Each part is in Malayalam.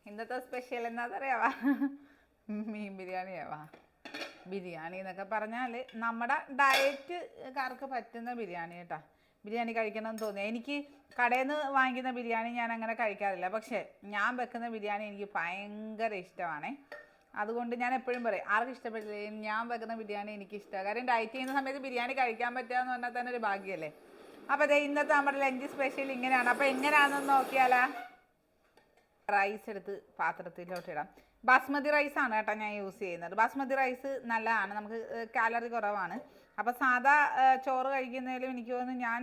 ഇന്നത്തെ സ്പെഷ്യൽ എന്താണെന്നറിയാവാ? മീൻ ബിരിയാണിയാവാ. ബിരിയാണി എന്നൊക്കെ പറഞ്ഞാൽ നമ്മുടെ ഡയറ്റുകാർക്ക് പറ്റുന്ന ബിരിയാണി കേട്ടോ. ബിരിയാണി കഴിക്കണമെന്ന് തോന്നിയാൽ എനിക്ക് കടയിൽ നിന്ന് വാങ്ങിക്കുന്ന ബിരിയാണി ഞാൻ അങ്ങനെ കഴിക്കാറില്ല. പക്ഷേ ഞാൻ വെക്കുന്ന ബിരിയാണി എനിക്ക് ഭയങ്കര ഇഷ്ടമാണ്. അതുകൊണ്ട് ഞാൻ എപ്പോഴും പറയും, ആർക്കും ഇഷ്ടപ്പെട്ടില്ല, ഞാൻ വെക്കുന്ന ബിരിയാണി എനിക്ക് ഇഷ്ടമാണ്. കാര്യം ഡയറ്റ് ചെയ്യുന്ന സമയത്ത് ബിരിയാണി കഴിക്കാൻ പറ്റുക എന്ന് പറഞ്ഞാൽ തന്നെ ഒരു ഭാഗ്യമല്ലേ. അപ്പോൾ അതെ, ഇന്നത്തെ നമ്മുടെ ലഞ്ച് സ്പെഷ്യൽ ഇങ്ങനെയാണ്. അപ്പോൾ എങ്ങനെയാണെന്ന് നോക്കിയാലാ? റൈസ് എടുത്ത് പാത്രത്തിലോട്ട് ഇടാം. ബാസ്മതി റൈസാണ് കേട്ടോ ഞാൻ യൂസ് ചെയ്യുന്നത്. ബാസ്മതി റൈസ് നല്ലതാണ്, നമുക്ക് കാലറി കുറവാണ്. അപ്പോൾ സാധാ ചോറ് കഴിക്കുന്നതിലും എനിക്ക് തോന്നുന്നു ഞാൻ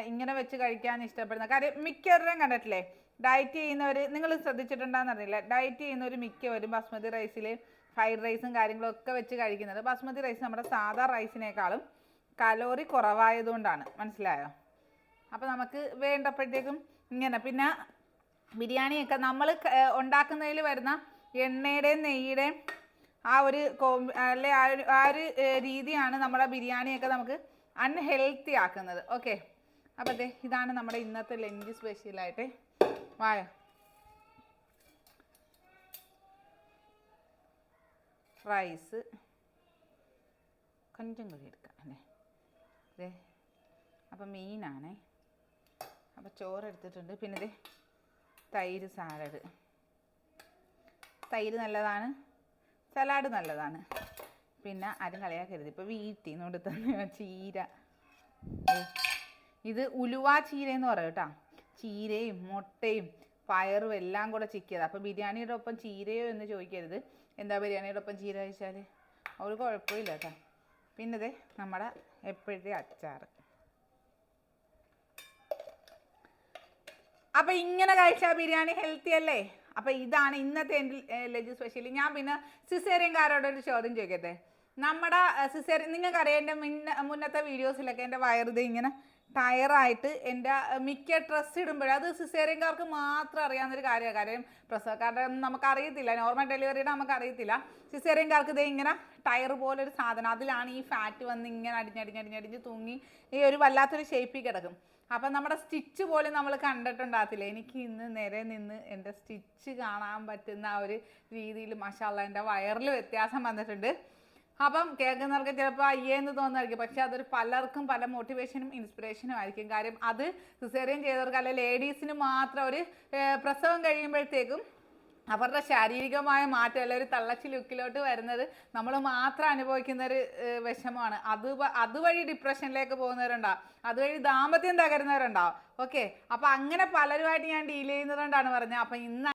ഇങ്ങനെ വെച്ച് കഴിക്കാൻ ഇഷ്ടപ്പെടുന്നത്. കാര്യം മിക്കവരുടെയും കണ്ടിട്ടില്ലേ, ഡയറ്റ് ചെയ്യുന്നവർ, നിങ്ങൾ ശ്രദ്ധിച്ചിട്ടുണ്ടാകുന്നറിയില്ല, ഡയറ്റ് ചെയ്യുന്നവർ മിക്കവരും ബാസ്മതി റൈസിൽ ഫ്രൈഡ് റൈസും കാര്യങ്ങളൊക്കെ വെച്ച് കഴിക്കുന്നത്. ബാസ്മതി റൈസ് നമ്മുടെ സാധാ റൈസിനേക്കാളും കലോറി കുറവായതുകൊണ്ടാണ്. മനസ്സിലായോ? അപ്പോൾ നമുക്ക് വേണ്ടപ്പോഴത്തേക്കും ഇങ്ങനെ. പിന്നെ ബിരിയാണിയൊക്കെ നമ്മൾ ഉണ്ടാക്കുന്നതിൽ വരുന്ന എണ്ണയുടെയും നെയ്യുടെയും ആ ഒരു അല്ലെ ആ ഒരു രീതിയാണ് നമ്മുടെ ബിരിയാണിയൊക്കെ നമുക്ക് അൺഹെൽത്തി ആക്കുന്നത്. ഓക്കെ, അപ്പോൾ അതെ, ഇതാണ് നമ്മുടെ ഇന്നത്തെ ലഞ്ച് സ്പെഷ്യലായിട്ട്. വായ റൈസ് കൊഞ്ചം കൂടി എടുക്കാം അല്ലേ. അതെ, അപ്പം മീനാണേ. അപ്പോൾ ചോറ് എടുത്തിട്ടുണ്ട്. പിന്നെ ഇത് തൈര് സാലഡ്. തൈര് നല്ലതാണ്, സലാഡ് നല്ലതാണ്. പിന്നെ ആരും കളയാക്കരുത്, ഇപ്പോൾ വീട്ടിൽ നിന്ന് കൊണ്ട് തന്നെ ചീര. ഇത് ഉലുവ ചീര എന്ന് പറയും കേട്ടോ. ചീരയും മുട്ടയും പയറും എല്ലാം കൂടെ ചിക്കിയത്. അപ്പോൾ ബിരിയാണിയുടെ ഒപ്പം ചീരയോ എന്ന് ചോദിക്കരുത്. എന്താ ബിരിയാണിയുടെ ഒപ്പം ചീര കഴിച്ചാൽ ഒരു കുഴപ്പമില്ല കേട്ടോ. പിന്നെ ഇത് നമ്മുടെ എപ്പോഴത്തെ അച്ചാർ. അപ്പോൾ ഇങ്ങനെ കഴിച്ചാൽ ബിരിയാണി ഹെൽത്തി അല്ലേ? അപ്പോൾ ഇതാണ് ഇന്നത്തെ എൻ്റെ ലഞ്ച് സ്പെഷ്യൽ. ഞാൻ പിന്നെ സിസേറിയൻകാരോടൊരു ചോദ്യം ചോദിക്കട്ടെ. നമ്മുടെ സിസേറിയൻ, നിങ്ങൾക്കറിയാം എൻ്റെ മുന്നത്തെ വീഡിയോസിലൊക്കെ എൻ്റെ വയറുത് ഇങ്ങനെ ടയറായിട്ട് എൻ്റെ മിക്ക ഡ്രസ്സ് ഇടുമ്പോഴും അത് സിസേറിയൻകാർക്ക് മാത്രം അറിയാവുന്നൊരു കാര്യമാണ്. കാര്യം പ്രസവക്കാരുടെ ഒന്നും നമുക്കറിയത്തില്ല, നോർമൽ ഡെലിവറിയുടെ നമുക്കറിയത്തില്ല. സിസേറിയൻകാർക്ക് ഇതേ ഇങ്ങനെ ടയർ പോലൊരു സാധനം, അതിലാണ് ഈ ഫാറ്റ് വന്ന് ഇങ്ങനെ അടിഞ്ഞടിഞ്ഞടിഞ്ഞടിഞ്ഞ് തൂങ്ങി ഈ ഒരു വല്ലാത്തൊരു ഷേപ്പിൽ കിടക്കും. അപ്പം നമ്മുടെ സ്റ്റിച്ച് പോലും നമ്മൾ കണ്ടിട്ടുണ്ടാകത്തില്ല. എനിക്ക് ഇന്ന് നേരെ നിന്ന് എൻ്റെ സ്റ്റിച്ച് കാണാൻ പറ്റുന്ന ആ ഒരു രീതിയിൽ മാഷാഅല്ലാഹ് എൻ്റെ വയറിൽ വ്യത്യാസം വന്നിട്ടുണ്ട്. അപ്പം കേൾക്കുന്നവർക്ക് ചിലപ്പോൾ അയ്യേന്ന് തോന്നുമായിരിക്കും, പക്ഷെ അതൊരു പലർക്കും പല മോട്ടിവേഷനും ഇൻസ്പിറേഷനും ആയിരിക്കും. കാര്യം അത് സിസേറിയൻ ചെയ്തവർക്ക് അല്ലെ ലേഡീസിന് മാത്രം ഒരു പ്രസവം കഴിയുമ്പോഴത്തേക്കും അവരുടെ ശാരീരികമായ മാറ്റം അല്ലെ ഒരു തള്ളച്ചി ലുക്കിലോട്ട് വരുന്നത് നമ്മൾ മാത്രം അനുഭവിക്കുന്നൊരു വിഷമമാണ്. അതുവഴി ഡിപ്രഷനിലേക്ക് പോകുന്നവരുണ്ടാവും, അതുവഴി ദാമ്പത്യം തകരുന്നവരുണ്ടാവും. ഓക്കെ, അപ്പോൾ അങ്ങനെ പലരുമായിട്ട് ഞാൻ ഡീൽ ചെയ്യുന്നതുകൊണ്ടാണ് പറഞ്ഞത്. അപ്പം ഇന്ന്